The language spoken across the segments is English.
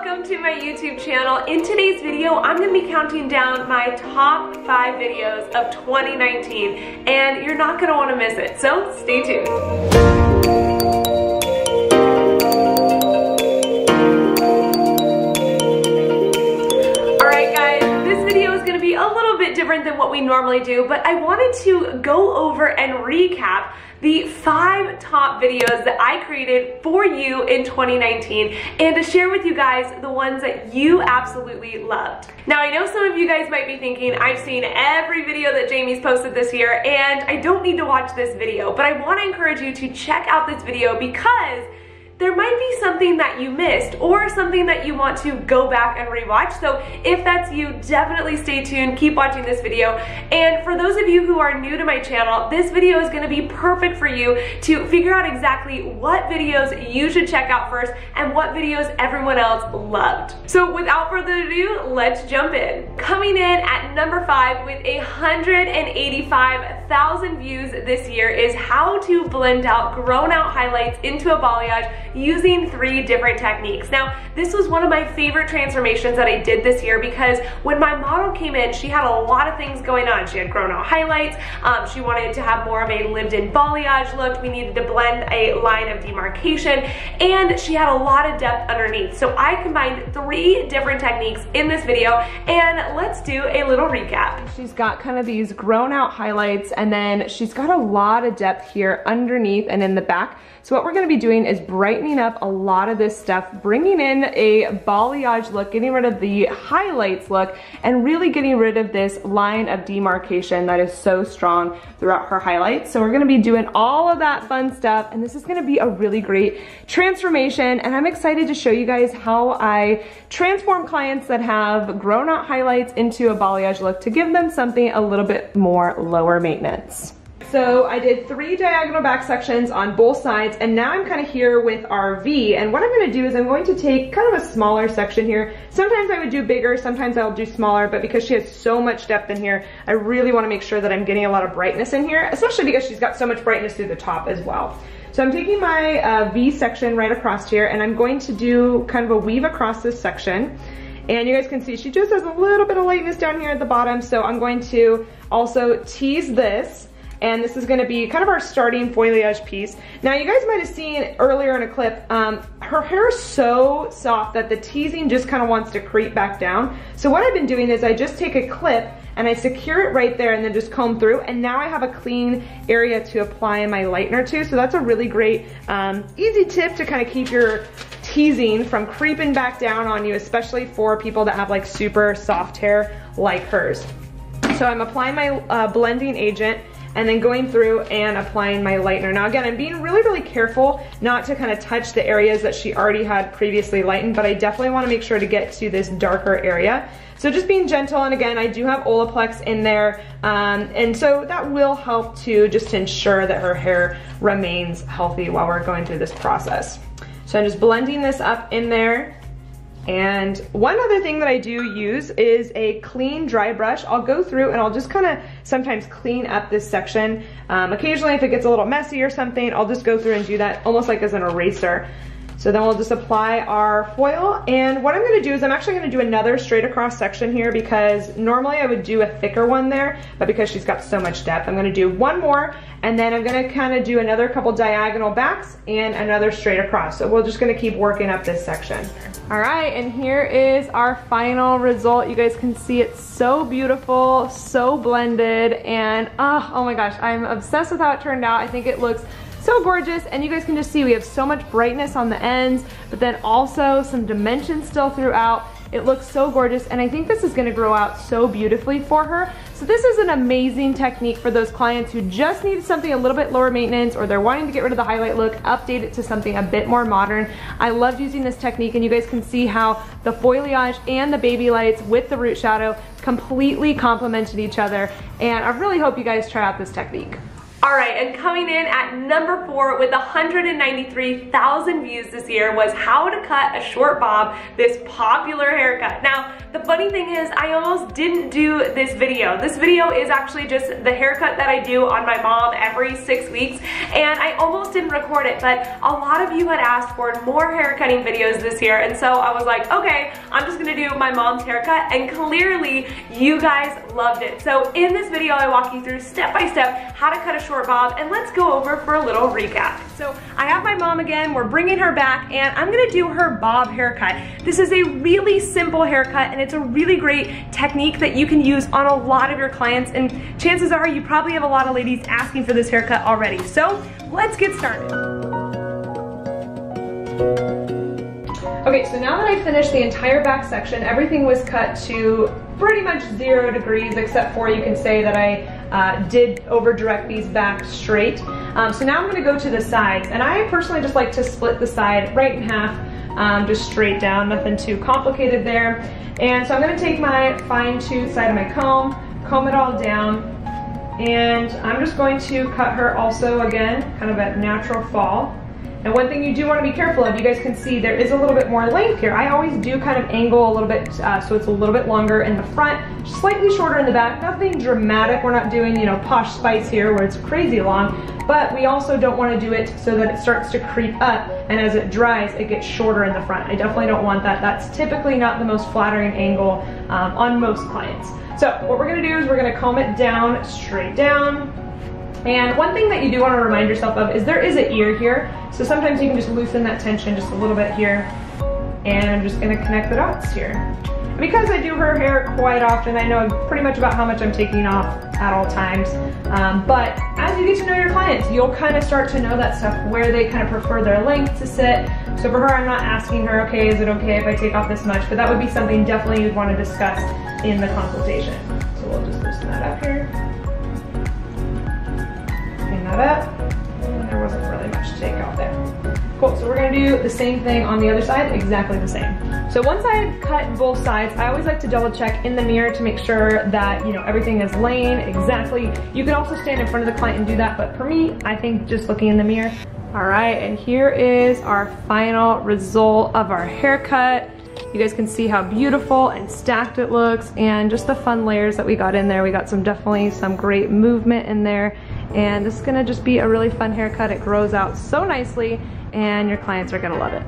welcome to my YouTube channel. In today's video, I'm gonna be counting down my top 5 videos of 2019, and you're not gonna wanna miss it, so stay tuned. Different than what we normally do, but I wanted to go over and recap the 5 top videos that I created for you in 2019 and to share with you guys the ones that you absolutely loved. Now I know some of you guys might be thinking, I've seen every video that Jamie's posted this year and I don't need to watch this video, but I want to encourage you to check out this video because there might be something that you missed or something that you want to go back and rewatch. So if that's you, definitely stay tuned, keep watching this video. And for those of you who are new to my channel, this video is gonna be perfect for you to figure out exactly what videos you should check out first and what videos everyone else loved. So without further ado, let's jump in. Coming in at number 5 with 185,000 views this year is how to blend out grown out highlights into a balayage using 3 different techniques. Now, this was one of my favorite transformations that I did this year because when my model came in, she had a lot of things going on. She had grown out highlights, she wanted to have more of a lived-in balayage look, we needed to blend a line of demarcation, and she had a lot of depth underneath. So I combined 3 different techniques in this video, and let's do a little recap. She's got kind of these grown out highlights, and then she's got a lot of depth here underneath and in the back. So what we're gonna be doing is brightening up a lot of this stuff, bringing in a balayage look, getting rid of the highlights look, and really getting rid of this line of demarcation that is so strong throughout her highlights. So we're gonna be doing all of that fun stuff, and this is gonna be a really great transformation, and I'm excited to show you guys how I transform clients that have grown out highlights into a balayage look to give them something a little bit more lower maintenance. So I did 3 diagonal back sections on both sides, and now I'm kind of here with our V, and what I'm going to do is I'm going to take kind of a smaller section here. Sometimes I would do bigger, sometimes I'll do smaller, but because she has so much depth in here, I really want to make sure that I'm getting a lot of brightness in here, especially because she's got so much brightness through the top as well. So I'm taking my V section right across here, and I'm going to do kind of a weave across this section. And you guys can see she just has a little bit of lightness down here at the bottom, so I'm going to also tease this. And this is gonna be kind of our starting foilayage piece. Now you guys might have seen earlier in a clip, her hair is so soft that the teasing just kind of wants to creep back down. So what I've been doing is I just take a clip and I secure it right there and then just comb through, and now I have a clean area to apply my lightener to. So that's a really great, easy tip to kind of keep your teasing from creeping back down on you, especially for people that have like super soft hair like hers. So I'm applying my blending agent and then going through and applying my lightener. Now again, I'm being really, really careful not to kind of touch the areas that she already had previously lightened, but I definitely want to make sure to get to this darker area. So just being gentle, and again, I do have Olaplex in there, and so that will help to just ensure that her hair remains healthy while we're going through this process. So I'm just blending this up in there. And one other thing that I do use is a clean dry brush. I'll go through and I'll just kind of sometimes clean up this section. Occasionally if it gets a little messy or something, I'll just go through and do that almost like as an eraser. So then we'll just apply our foil, and what I'm gonna do is I'm actually gonna do another straight across section here because normally I would do a thicker one there, but because she's got so much depth, I'm gonna do one more, and then I'm gonna kind of do another couple diagonal backs and another straight across. So we're just gonna keep working up this section. All right, and here is our final result. You guys can see it's so beautiful, so blended, and oh my gosh, I'm obsessed with how it turned out. I think it looks so gorgeous, and you guys can just see we have so much brightness on the ends, but then also some dimension still throughout. It looks so gorgeous, and I think this is gonna grow out so beautifully for her. So this is an amazing technique for those clients who just need something a little bit lower maintenance, or they're wanting to get rid of the highlight look, update it to something a bit more modern. I loved using this technique, and you guys can see how the Foilayage and the Babylights with the root shadow completely complemented each other, and I really hope you guys try out this technique. All right, and coming in at number 4 with 193,000 views this year was how to cut a short bob, this popular haircut. Now, the funny thing is I almost didn't do this video. This video is actually just the haircut that I do on my mom every 6 weeks, and I almost didn't record it, but a lot of you had asked for more haircutting videos this year, and so I was like, okay, I'm just gonna do my mom's haircut, and clearly you guys loved it. So in this video, I walk you through step by step how to cut a short bob, and let's go over for a little recap. So I have my mom again, we're bringing her back, and I'm gonna do her bob haircut. This is a really simple haircut, and it's a really great technique that you can use on a lot of your clients, and chances are you probably have a lot of ladies asking for this haircut already. So let's get started. Okay, so now that I finished the entire back section, everything was cut to pretty much 0 degrees, except for you can say that I did over direct these back straight. So now I'm gonna go to the sides, and I personally just like to split the side right in half, just straight down, nothing too complicated there. And so I'm gonna take my fine tooth side of my comb it all down, and I'm just going to cut her also again, kind of a natural fall. And one thing you do want to be careful of, you guys can see there is a little bit more length here. I always do kind of angle a little bit so it's a little bit longer in the front, slightly shorter in the back. Nothing dramatic. We're not doing, you know, Posh Spice here where it's crazy long, but we also don't want to do it so that it starts to creep up, and as it dries, it gets shorter in the front. I definitely don't want that. That's typically not the most flattering angle on most clients. So what we're going to do is we're going to comb it down, straight down. And one thing that you do want to remind yourself of is there is an ear here, so sometimes you can just loosen that tension just a little bit here, and I'm just going to connect the dots here. Because I do her hair quite often, I know pretty much about how much I'm taking off at all times, but as you get to know your clients, you'll kind of start to know that stuff, where they kind of prefer their length to sit. So for her, I'm not asking her, okay, is it okay if I take off this much, but that would be something definitely you'd want to discuss in the consultation. So we'll just loosen that up here. Up, and there wasn't really much to take out there. Cool, so we're gonna do the same thing on the other side, exactly the same. So once I've cut both sides, I always like to double check in the mirror to make sure that, you know, everything is laying exactly. You can also stand in front of the client and do that, but for me, I think just looking in the mirror. All right, and here is our final result of our haircut. You guys can see how beautiful and stacked it looks, and just the fun layers that we got in there. We got definitely some great movement in there, and this is gonna just be a really fun haircut. It grows out so nicely, and your clients are gonna love it.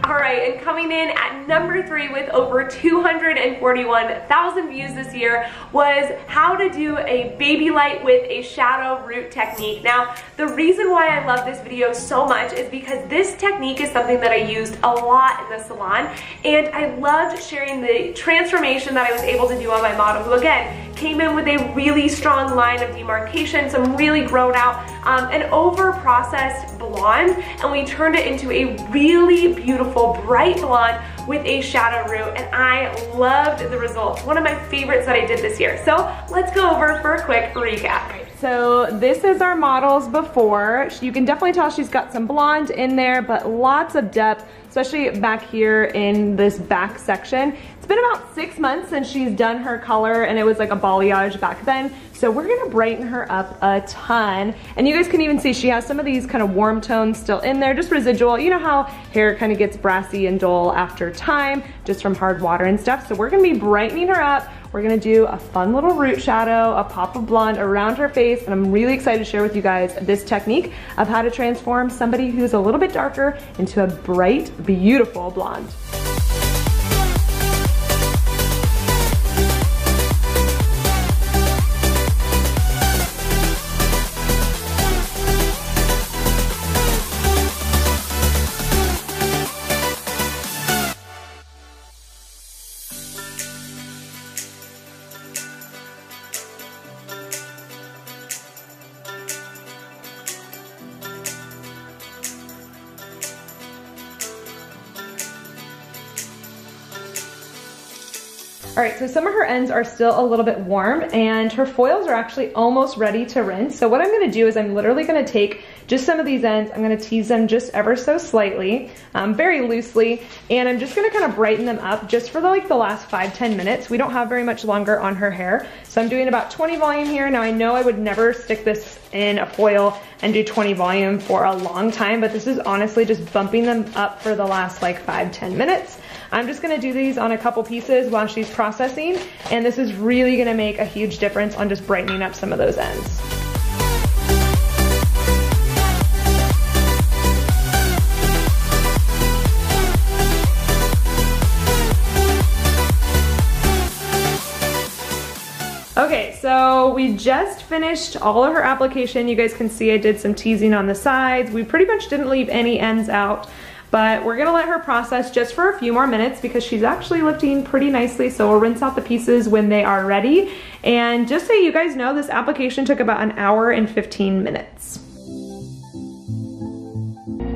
All right, and coming in at number 3 with over 241,000 views this year was how to do a baby light with a shadow root technique. Now, the reason why I love this video so much is because this technique is something that I used a lot in the salon, and I loved sharing the transformation that I was able to do on my model, who again, came in with a really strong line of demarcation, some really grown out, an over processed blonde, and we turned it into a really beautiful bright blonde with a shadow root, and I loved the results. One of my favorites that I did this year. So let's go over for a quick recap. So this is our models before. You can definitely tell she's got some blonde in there, but lots of depth, especially back here in this back section. It's been about 6 months since she's done her color, and it was like a balayage back then. So we're gonna brighten her up a ton. And you guys can even see she has some of these kind of warm tones still in there, just residual. You know how hair kind of gets brassy and dull after time, just from hard water and stuff. So we're gonna be brightening her up. We're gonna do a fun little root shadow, a pop of blonde around her face, and I'm really excited to share with you guys this technique of how to transform somebody who's a little bit darker into a bright, beautiful blonde. All right, so some of her ends are still a little bit warm, and her foils are actually almost ready to rinse. So what I'm gonna do is I'm literally gonna take just some of these ends, I'm gonna tease them just ever so slightly, very loosely, and I'm just gonna kind of brighten them up just for the last 5-10 minutes. We don't have very much longer on her hair, so I'm doing about 20 volume here. Now I know I would never stick this in a foil and do 20 volume for a long time, but this is honestly just bumping them up for the last like 5-10 minutes. I'm just gonna do these on a couple pieces while she's processing, and this is really gonna make a huge difference on just brightening up some of those ends. Okay, so we just finished all of her application. You guys can see I did some teasing on the sides. We pretty much didn't leave any ends out, but we're gonna let her process just for a few more minutes because she's actually lifting pretty nicely. So we'll rinse out the pieces when they are ready. And just so you guys know, this application took about 1 hour and 15 minutes.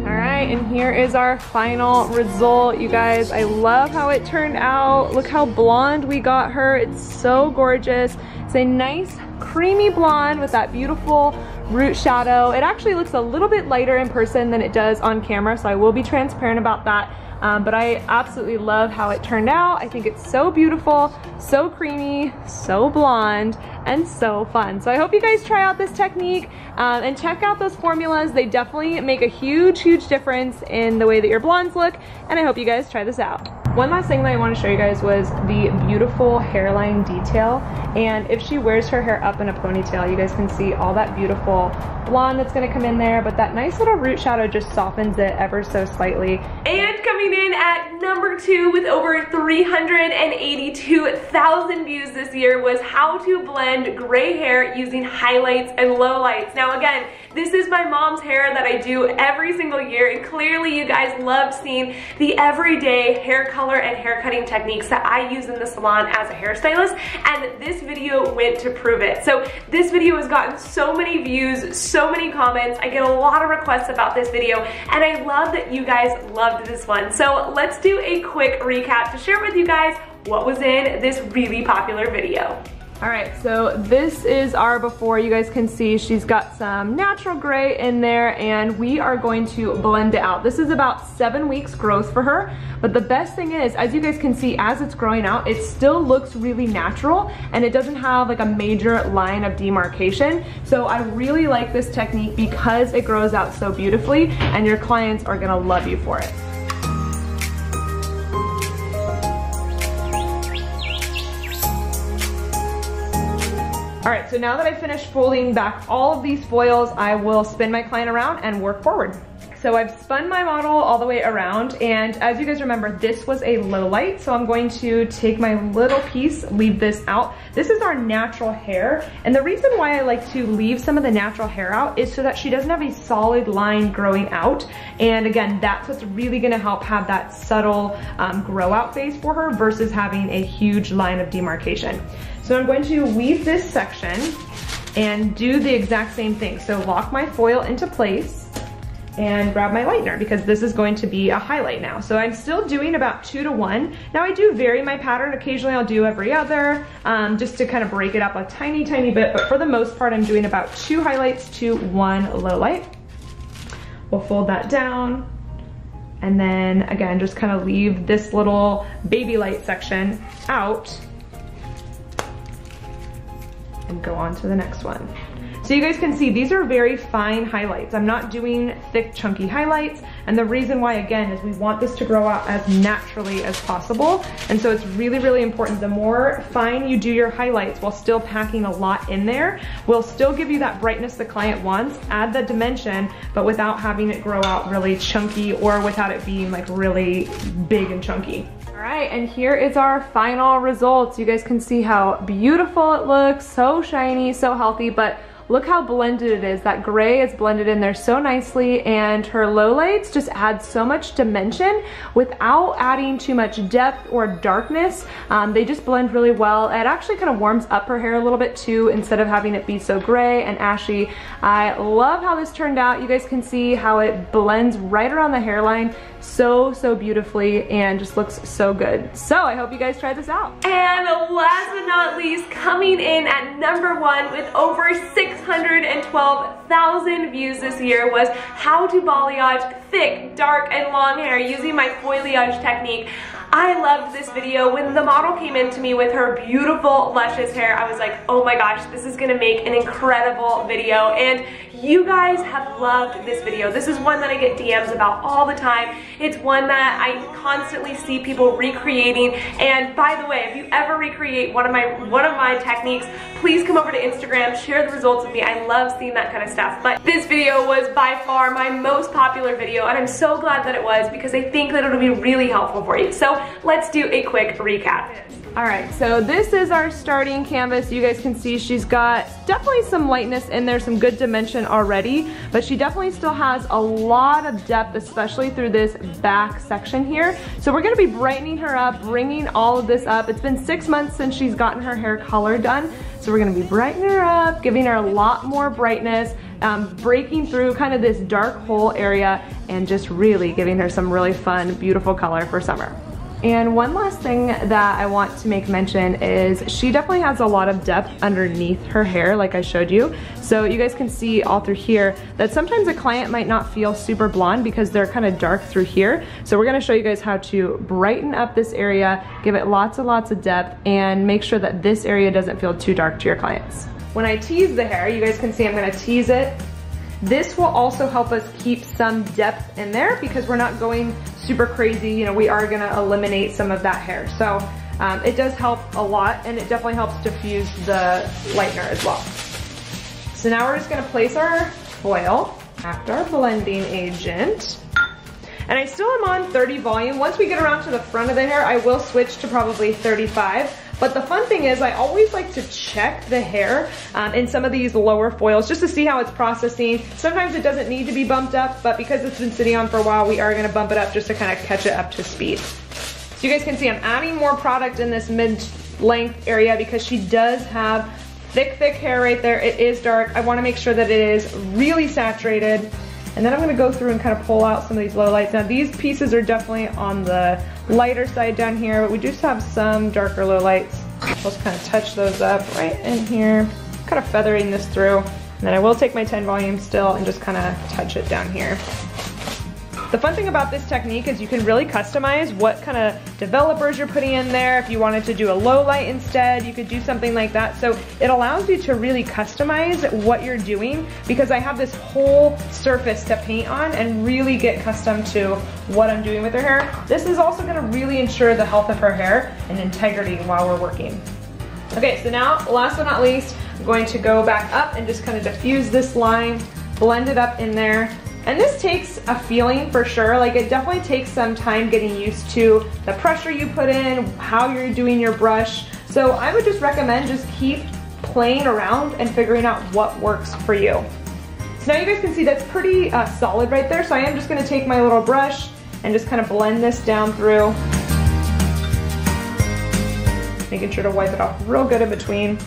All right, and here is our final result, you guys. I love how it turned out. Look how blonde we got her. It's so gorgeous. It's a nice creamy blonde with that beautiful root shadow. It actually looks a little bit lighter in person than it does on camera, so I will be transparent about that. But I absolutely love how it turned out. I think it's so beautiful, so creamy, so blonde, and so fun. So I hope you guys try out this technique and check out those formulas. They definitely make a huge, huge difference in the way that your blondes look, and I hope you guys try this out. One last thing that I want to show you guys was the beautiful hairline detail. And if she wears her hair up in a ponytail, you guys can see all that beautiful blonde that's going to come in there, but that nice little root shadow just softens it ever so slightly. And coming in at number 2 with over 382,000 views this year was how to blend gray hair using highlights and lowlights. Now again, this is my mom's hair that I do every single year, and clearly you guys loved seeing the everyday hair color and hair cutting techniques that I use in the salon as a hairstylist, and this video went to prove it. So this video has gotten so many views, so many comments. I get a lot of requests about this video, and I love that you guys loved this one. So let's do a quick recap to share with you guys what was in this really popular video. All right, so this is our before. You guys can see she's got some natural gray in there, and we are going to blend it out. This is about 7 weeks growth for her, but the best thing is, as you guys can see, as it's growing out, it still looks really natural, and it doesn't have like a major line of demarcation. So I really like this technique because it grows out so beautifully, and your clients are gonna love you for it. All right, so now that I finished folding back all of these foils, I will spin my client around and work forward. So I've spun my model all the way around, and as you guys remember, this was a low light, so I'm going to take my little piece, leave this out. This is our natural hair, and the reason why I like to leave some of the natural hair out is so that she doesn't have a solid line growing out, and again, that's what's really gonna help have that subtle grow out phase for her versus having a huge line of demarcation. So I'm going to weave this section and do the exact same thing. So lock my foil into place and grab my lightener because this is going to be a highlight now. So I'm still doing about 2 to 1. Now I do vary my pattern. Occasionally I'll do every other just to kind of break it up a tiny, tiny bit. But for the most part, I'm doing about 2 highlights to 1 low light. We'll fold that down. And then again, just kind of leave this little baby light section out and go on to the next one. So you guys can see these are very fine highlights. I'm not doing thick chunky highlights, and the reason why again is we want this to grow out as naturally as possible, and so it's really, really important. The more fine you do your highlights while still packing a lot in there will still give you that brightness the client wants, add that dimension, but without having it grow out really chunky or without it being like really big and chunky. All right, and here is our final results. You guys can see how beautiful it looks, so shiny, so healthy, but look how blended it is. That gray is blended in there so nicely, and her lowlights just add so much dimension without adding too much depth or darkness. They just blend really well. It actually kind of warms up her hair a little bit too, instead of having it be so gray and ashy. I love how this turned out. You guys can see how it blends right around the hairline. so beautifully and just looks so good. So I hope you guys try this out. And last but not least, coming in at #1 with over 612,000 views this year was how to balayage thick, dark, and long hair using my Foilayage technique. I loved this video. When the model came in to me with her beautiful, luscious hair, I was like, oh my gosh, this is gonna make an incredible video. And you guys have loved this video. This is one that I get DMs about all the time. It's one that I constantly see people recreating. And by the way, if you ever recreate one of my techniques, please come over to Instagram, share the results with me. I love seeing that kind of stuff. But this video was by far my most popular video, and I'm so glad that it was because I think that it'll be really helpful for you. So let's do a quick recap. All right, so this is our starting canvas. You guys can see she's got definitely some lightness in there, some good dimension already, but she definitely still has a lot of depth, especially through this back section here. So we're gonna be brightening her up, bringing all of this up. It's been 6 months since she's gotten her hair color done. So we're gonna be brightening her up, giving her a lot more brightness, breaking through kind of this dark hole area, and just really giving her some really fun, beautiful color for summer. And one last thing that I want to make mention is she definitely has a lot of depth underneath her hair, like I showed you. So you guys can see all through here that sometimes a client might not feel super blonde because they're kind of dark through here. So we're gonna show you guys how to brighten up this area, give it lots and lots of depth, and make sure that this area doesn't feel too dark to your clients. When I tease the hair, you guys can see I'm gonna tease it. This will also help us keep some depth in there because we're not going super crazy. You know, we are gonna eliminate some of that hair. So it does help a lot, and it definitely helps diffuse the lightener as well. So now we're just gonna place our foil after our blending agent. And I still am on 30 volume. Once we get around to the front of the hair, I will switch to probably 35. But the fun thing is I always like to check the hair in some of these lower foils just to see how it's processing. Sometimes it doesn't need to be bumped up, but because it's been sitting on for a while, we are gonna bump it up just to kind of catch it up to speed. So you guys can see I'm adding more product in this mid-length area because she does have thick hair right there. It is dark. I wanna make sure that it is really saturated. And then I'm gonna go through and kind of pull out some of these lowlights. Now these pieces are definitely on the lighter side down here, but we just have some darker lowlights. Let's kind of touch those up right in here, kind of feathering this through. And then I will take my 10 volume still and just kind of touch it down here. The fun thing about this technique is you can really customize what kind of developers you're putting in there. If you wanted to do a low light instead, you could do something like that. So it allows you to really customize what you're doing because I have this whole surface to paint on and really get accustomed to what I'm doing with her hair. This is also gonna really ensure the health of her hair and integrity while we're working. Okay, so now, last but not least, I'm going to go back up and just kind of diffuse this line, blend it up in there. And this takes a feeling for sure. Like it definitely takes some time getting used to the pressure you put in, how you're doing your brush. So I would just recommend just keep playing around and figuring out what works for you. So now you guys can see that's pretty solid right there. So I am just gonna take my little brush and just kind of blend this down through. Making sure to wipe it off real good in between.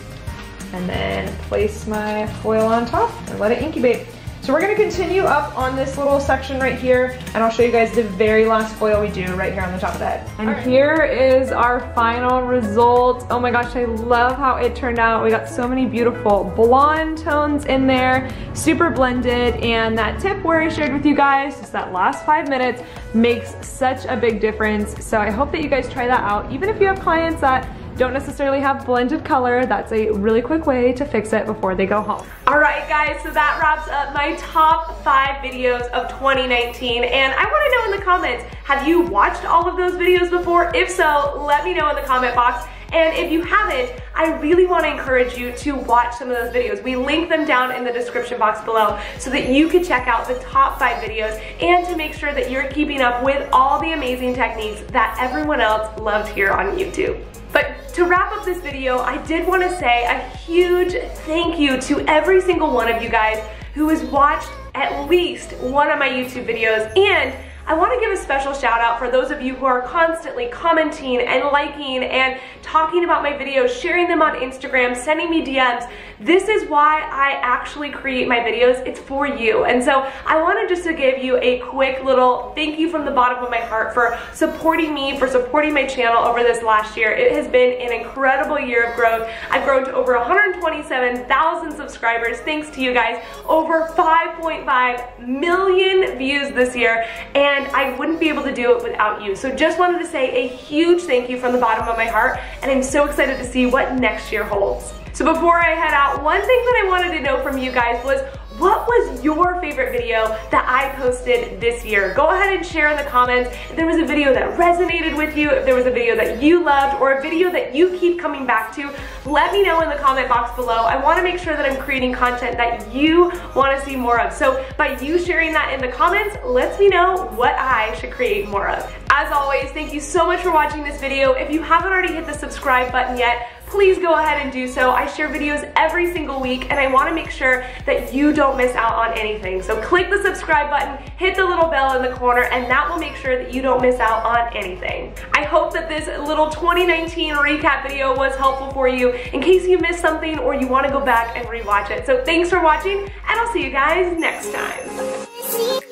And then place my foil on top and let it incubate. So we're gonna continue up on this little section right here, and I'll show you guys the very last foil we do right here on the top of the head. And here is our final result. Oh my gosh, I love how it turned out. We got so many beautiful blonde tones in there, super blended, and that tip where I shared with you guys, just that last 5 minutes, makes such a big difference. So I hope that you guys try that out. Even if you have clients that don't necessarily have blended color, that's a really quick way to fix it before they go home. All right guys, so that wraps up my top 5 videos of 2019, and I wanna know in the comments, have you watched all of those videos before? If so, let me know in the comment box. And if you haven't, I really want to encourage you to watch some of those videos. We link them down in the description box below so that you can check out the top 5 videos and to make sure that you're keeping up with all the amazing techniques that everyone else loves here on YouTube. But to wrap up this video, I did want to say a huge thank you to every single one of you guys who has watched at least one of my YouTube videos, and I want to give a special shout out for those of you who are constantly commenting and liking and talking about my videos, sharing them on Instagram, sending me DMs. This is why I actually create my videos. It's for you. And so I wanted just to give you a quick little thank you from the bottom of my heart for supporting me, for supporting my channel over this last year. It has been an incredible year of growth. I've grown to over 127,000 subscribers thanks to you guys, over 5.5 million views this year, and I wouldn't be able to do it without you. So just wanted to say a huge thank you from the bottom of my heart, and I'm so excited to see what next year holds. So before I head out, one thing that I wanted to know from you guys was, what was your favorite video that I posted this year? Go ahead and share in the comments if there was a video that resonated with you, if there was a video that you loved, or a video that you keep coming back to. Let me know in the comment box below. I want to make sure that I'm creating content that you want to see more of. So by you sharing that in the comments, lets me know what I should create more of. As always, thank you so much for watching this video. If you haven't already hit the subscribe button yet, please go ahead and do so. I share videos every single week, and I want to make sure that you don't miss out on anything. So click the subscribe button, hit the little bell in the corner, and that will make sure that you don't miss out on anything. I hope that this little 2019 recap video was helpful for you in case you missed something or you want to go back and rewatch it. So thanks for watching, and I'll see you guys next time.